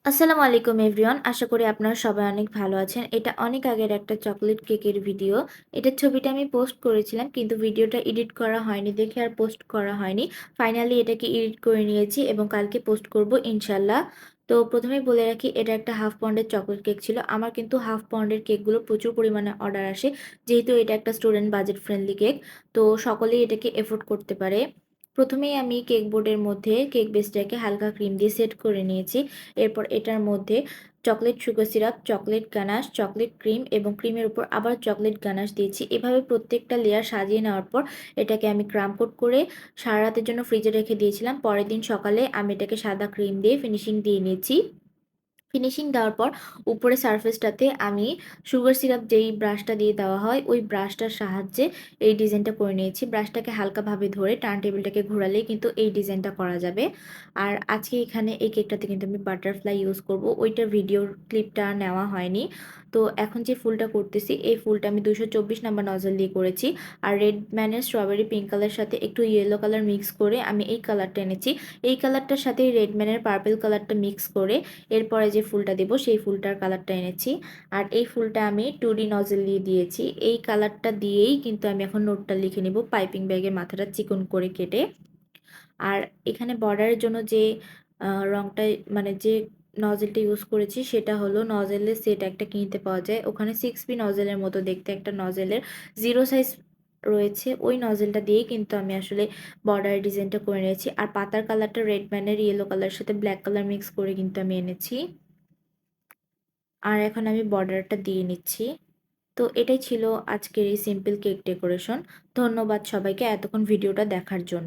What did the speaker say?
আসসালামু আলাইকুম এভরিওয়ান। আশা করি আপনারা সবাই অনেক ভালো আছেন। এটা অনেক আগের একটা চকোলেট কেকের ভিডিও। এটার ছবিটা আমি পোস্ট করেছিলাম কিন্তু ভিডিওটা এডিট করা হয়নি দেখে আর পোস্ট করা হয়নি। ফাইনালি এটাকে এডিট করে নিয়েছি এবং কালকে পোস্ট করব ইনশাল্লাহ। তো প্রথমেই বলে রাখি এটা একটা হাফ পাউন্ডের চকোলেট কেক ছিল। আমার কিন্তু হাফ পাউন্ডের কেকগুলো প্রচুর পরিমাণে অর্ডার আসে, যেহেতু এটা একটা স্টুডেন্ট বাজেট ফ্রেন্ডলি কেক। তো সকলেই এটাকে এফোর্ড করতে পারে। প্রথমেই আমি কেক বোর্ডের মধ্যে কেক বেসটাকে হালকা ক্রিম দিয়ে সেট করে নিয়েছি। এরপর এটার মধ্যে chocolate sugar syrup, chocolate ganache, chocolate cream এবং ক্রিমের উপর আবার চকলেট গানাশ দিয়েছি। এভাবে প্রত্যেকটা লেয়ার সাজিয়ে নেওয়ার পর এটাকে আমি ক্রাম কোট করে সারা রাতের জন্য ফ্রিজে রেখে দিয়েছিলাম। পরের দিন সকালে আমি এটাকে সাদা ক্রিম দিয়ে ফিনিশিং দিয়ে নিয়েছি। ফিনিশিং দেওয়ার পর উপরে সারফেসটাতে আমি সুগার সিরাপ যেই ব্রাশটা দিয়ে দেওয়া হয় ওই ব্রাশটার সাহায্যে এই ডিজাইনটা করে নিয়েছি। ব্রাশটাকে হালকাভাবে ধরে টার্ন টেবিলটাকে ঘোরালেই কিন্তু এই ডিজাইনটা করা যাবে। আর আজকে এখানে এই কেকটাতে কিন্তু আমি বাটারফ্লাই ইউজ করব, ওইটার ভিডিওর ক্লিপটা নেওয়া হয়নি। তো এখন যে ফুলটা করতেছি এই ফুলটা আমি 224 নাম্বার নজল দিয়ে করেছি। আর রেড ম্যানের স্ট্রবেরি পিঙ্ক কালার সাথে একটু ইয়েলো কালার মিক্স করে আমি এই কালারটা এনেছি। এই কালারটার সাথে রেড ম্যানের পার্পল কালারটা মিক্স করে এরপরে যে ফুলটা দেব সেই ফুলটার কালারটা এনেছি। আর এই ফুলটা আমি 2D নজল দিয়ে দিয়েছি। এই কালারটা দিয়েই কিন্তু আমি এখন নোটটা লিখে নিব পাইপিং ব্যাগের মাথাটা চিকন করে কেটে। আর এখানে বর্ডারের জন্য যে রংটা মানে যে নজেলটা ইউজ করেছি সেটা হলো নজেলের সেট একটা কিনতে পাওয়া যায়, ওখানে 6P নজেলের মতো দেখতে একটা নজেলের 0 সাইজ রয়েছে। ওই নজেলটা দিয়েই কিন্তু আমি আসলে বর্ডারের ডিজাইনটা করে নিয়েছি। আর পাতার কালারটা রেড ম্যানের ইয়েলো কালার সাথে ব্ল্যাক কালার মিক্স করে কিন্তু আমি এনেছি। আর এখন আমি বর্ডারটা দিয়ে নিচ্ছি। তো এটাই ছিল আজকের এই সিম্পল কেক ডেকোরেশন। ধন্যবাদ সবাইকে এতক্ষণ ভিডিওটা দেখার জন্য।